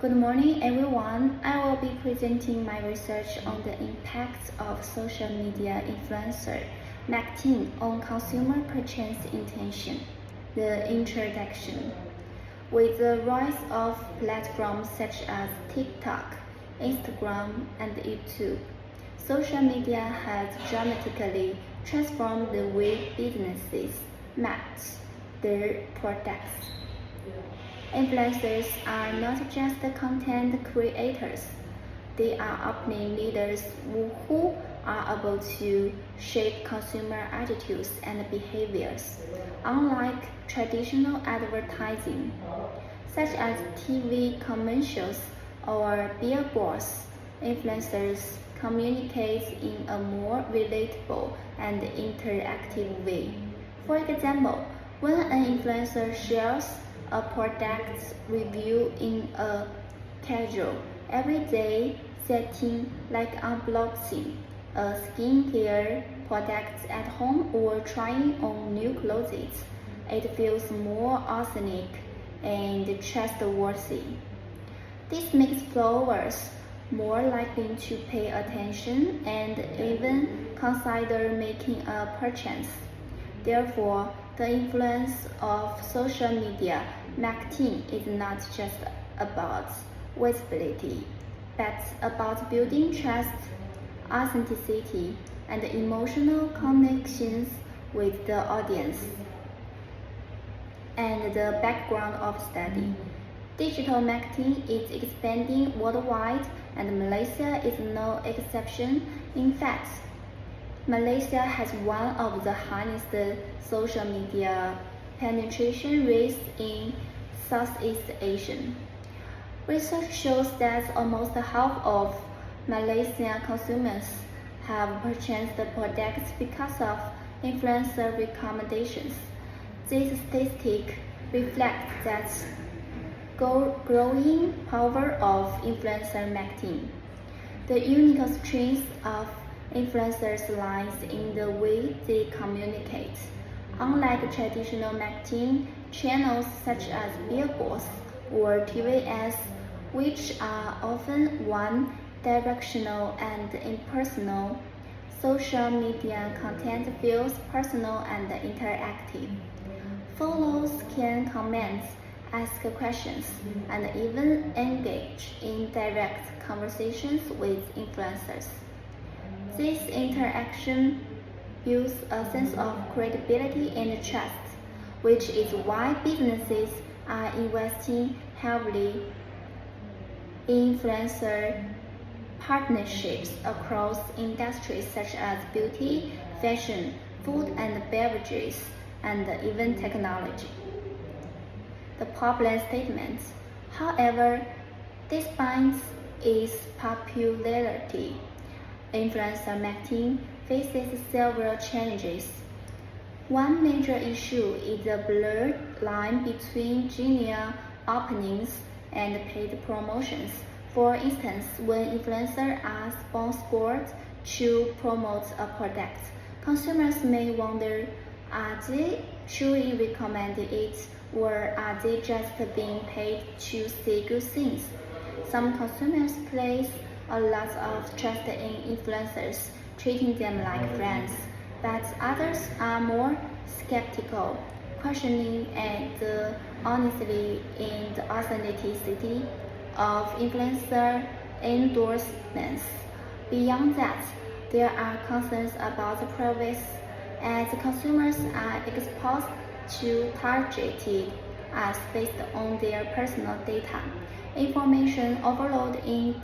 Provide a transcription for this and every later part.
Good morning, everyone. I will be presenting my research on the impact of social media influencer marketing on consumer purchase intention. The introduction. With the rise of platforms such as TikTok, Instagram, and YouTube, social media has dramatically transformed the way businesses market their products. Influencers are not just content creators, they are opinion leaders who are able to shape consumer attitudes and behaviors. Unlike traditional advertising, such as TV commercials or billboards, influencers communicate in a more relatable and interactive way. For example, when an influencer shares a product review in a casual, everyday setting like unboxing a skincare product at home or trying on new clothes, it feels more authentic and trustworthy. This makes followers more likely to pay attention and even consider making a purchase. Therefore, the influence of social media marketing is not just about visibility, but about building trust, authenticity, and emotional connections with the audience. And the background of study. Digital marketing is expanding worldwide, and Malaysia is no exception. In fact, Malaysia has one of the highest social media penetration rates in Southeast Asia. Research shows that almost half of Malaysian consumers have purchased the products because of influencer recommendations. This statistic reflects that growing power of influencer marketing. The unique strength of influencers lies in the way they communicate. Unlike traditional marketing channels such as billboards or TV ads, which are often one-directional and impersonal, social media content feels personal and interactive. Followers can comment, ask questions, and even engage in direct conversations with influencers. This interaction builds a sense of credibility and trust, which is why businesses are investing heavily in influencer partnerships across industries such as beauty, fashion, food and beverages, and even technology. The popular statement. However, despite its popularity, influencer marketing faces several challenges. One major issue is the blurred line between genuine openings and paid promotions. For instance, when influencers are sponsored to promote a product, consumers may wonder, are they truly recommending it, or are they just being paid to say good things? Some consumers place a lot of trust in influencers, treating them like friends, but others are more skeptical, questioning the honesty and authenticity of influencer endorsements. Beyond that, there are concerns about privacy, as consumers are exposed to targeted ads based on their personal data. Information overload is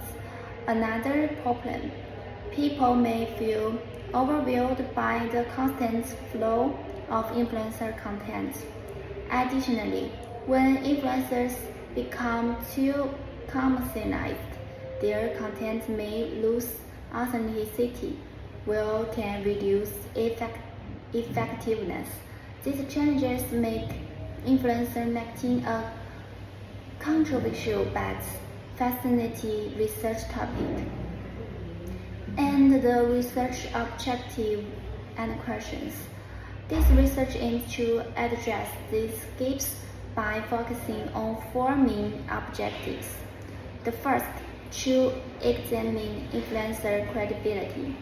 another problem. People may feel overwhelmed by the constant flow of influencer content. Additionally, when influencers become too commercialized, their content may lose authenticity, which can reduce effectiveness. These challenges make influencer marketing a controversial but fascinating research topic. And the research objective and questions. This research aims to address these gaps by focusing on four main objectives: The first, to examine influencer credibility.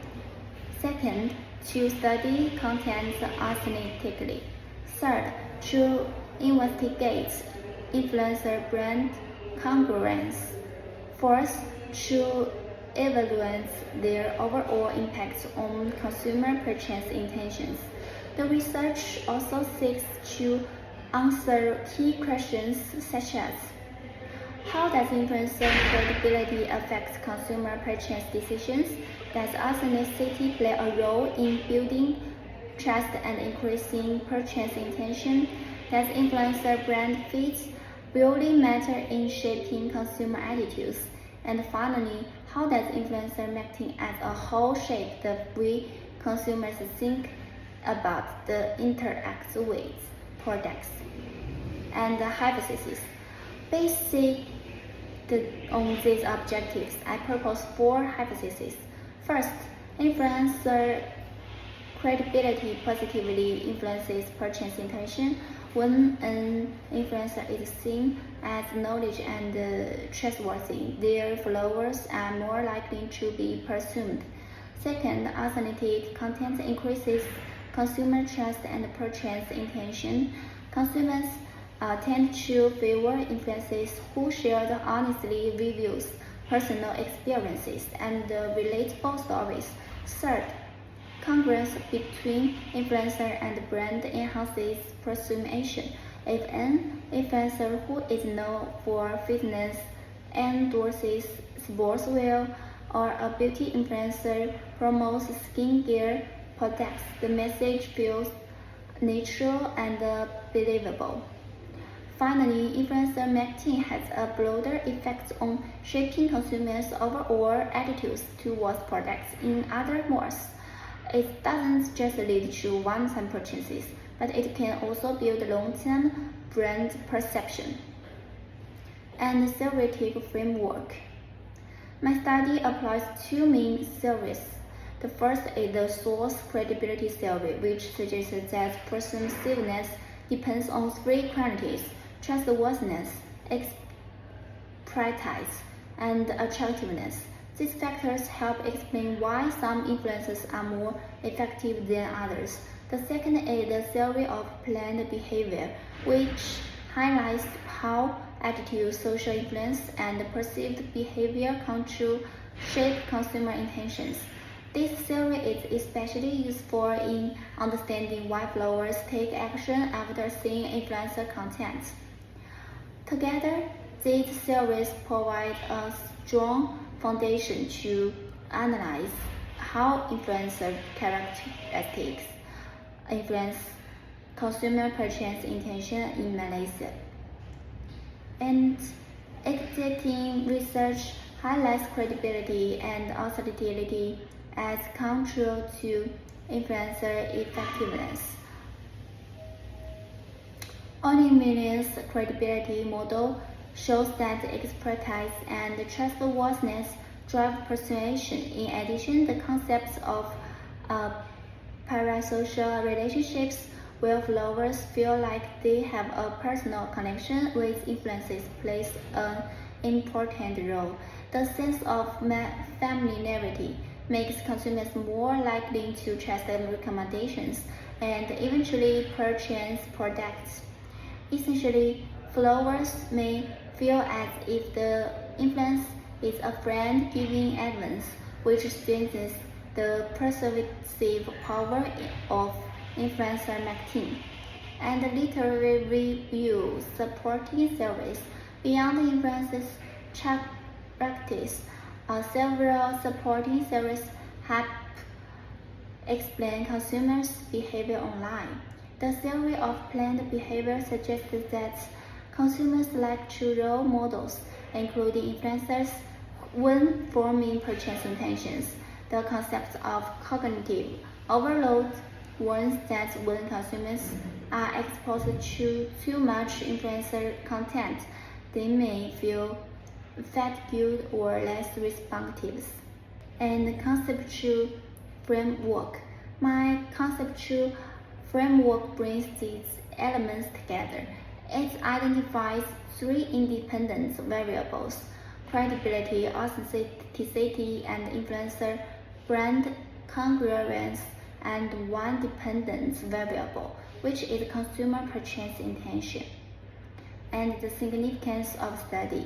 Second, to study content authentically. Third, to investigate influencer brand congruence. Fourth, to evaluate their overall impact on consumer purchase intentions. The research also seeks to answer key questions such as: how does influencer credibility affect consumer purchase decisions? Does authenticity play a role in building trust and increasing purchase intention? Does influencer brand fit really matter in shaping consumer attitudes? And finally, how does influencer marketing as a whole shape the way consumers think about the interact with products? And the hypothesis. Based on these objectives, I propose 4 hypotheses. First, influencer credibility positively influences purchase intention. When an influencer is seen as knowledgeable and trustworthy, their followers are more likely to be pursued. Second, authentic content increases consumer trust and purchase intention. Consumers tend to favor influencers who share honestly reviews, personal experiences, and relatable stories. Third, congruence between influencer and brand enhances persuasion. If an influencer who is known for fitness endorses sportswear, or a beauty influencer promotes skincare products, the message feels natural and believable. Finally, influencer marketing has a broader effect on shaping consumers' overall attitudes towards products. In other words, it doesn't just lead to one-time purchases, but it can also build long-term brand perception. And theoretic framework. My study applies 2 main theories. The first is the source credibility theory, which suggests that persuasiveness depends on 3 qualities: trustworthiness, expertise, and attractiveness. These factors help explain why some influencers are more effective than others. The second is the theory of planned behavior, which highlights how attitude, social influence, and perceived behavior come to shape consumer intentions. This theory is especially useful in understanding why followers take action after seeing influencer content. Together, these theories provide a strong foundation to analyze how influencer characteristics influence consumer purchase intention in Malaysia. And existing research highlights credibility and authenticity as control to influencer effectiveness. Millions credibility model shows that expertise and trustworthiness drive persuasion. In addition, the concepts of parasocial relationships, where followers feel like they have a personal connection with influencers, plays an important role. The sense of familiarity makes consumers more likely to trust recommendations and eventually purchase products. Essentially, followers may feel as if the influencer is a friend giving advice, which strengthens the persuasive power of influencer marketing. And literary review supporting theories beyond influencers' practice. Several supporting theories help explain consumers' behavior online. The theory of planned behavior suggests that consumers like to role models, including influencers, when forming purchase intentions. The concept of cognitive overload warns that when consumers are exposed to too much influencer content, they may feel fatigued or less responsive. And conceptual framework. My conceptual framework brings these elements together. It identifies 3 independent variables: credibility, authenticity, and influencer brand congruence, and one dependent variable, which is consumer purchase intention, and the significance of study.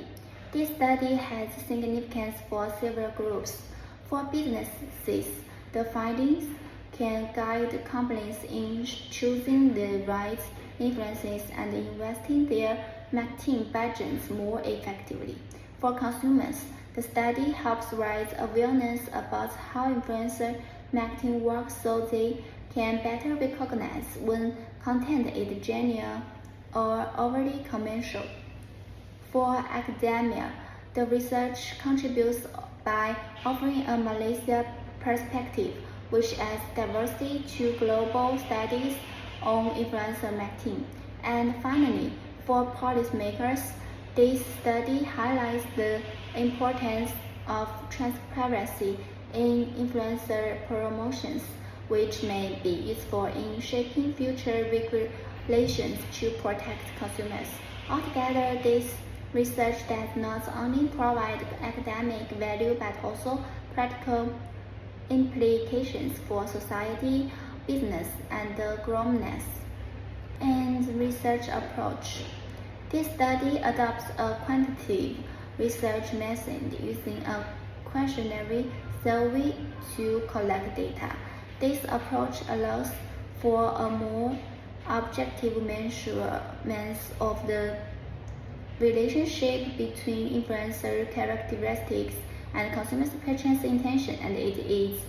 This study has significance for several groups. For businesses, the findings can guide companies in choosing the right influences and investing their marketing budgets more effectively. For consumers, the study helps raise awareness about how influencer marketing works so they can better recognize when content is genuine or overly commercial. For academia, the research contributes by offering a Malaysia perspective, which adds diversity to global studies on influencer marketing. And finally, for policymakers, this study highlights the importance of transparency in influencer promotions, which may be useful in shaping future regulations to protect consumers. Altogether, this research does not only provide academic value but also practical implications for society, business, and governance. And research approach. This study adopts a quantitative research method using a questionnaire survey to collect data. This approach allows for a more objective measurement of the relationship between influencer characteristics and consumers' purchase intention, and it is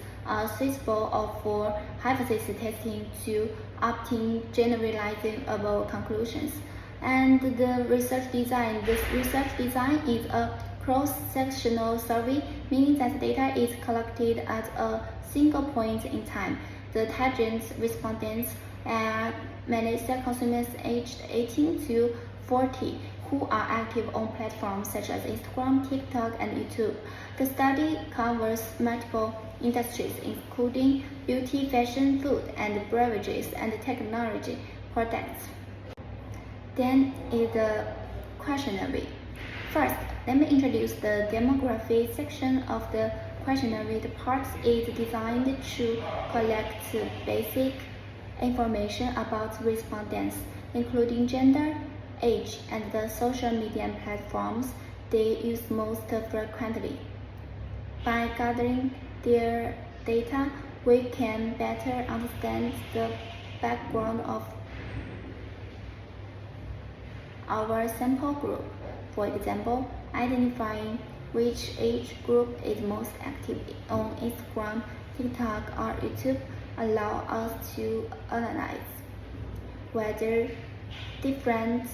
suitable for hypothesis testing to obtain generalizable conclusions. And the research design. This research design is a cross-sectional survey, meaning that data is collected at a single point in time. The target respondents are Malaysia consumers aged 18 to 40 who are active on platforms such as Instagram, TikTok, and YouTube. The study covers multiple industries, including beauty, fashion, food, and beverages, and technology products. Then is the questionnaire. First, let me introduce the demography section of the questionnaire. The part is designed to collect basic information about respondents, including gender, age, and the social media platforms they use most frequently. By gathering their data, we can better understand the background of our sample group. For example, identifying which age group is most active on Instagram, TikTok, or YouTube allow us to analyze whether different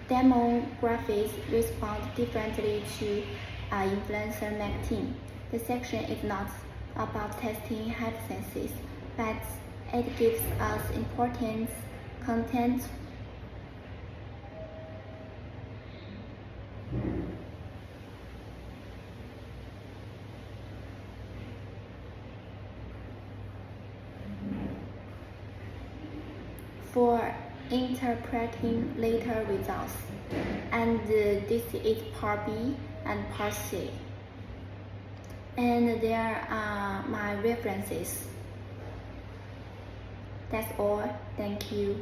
demographics respond differently to influencer marketing. The section is not about testing hypotheses, but it gives us important content for interpreting later results. And this is part B and part C. And there are my references. That's all. Thank you.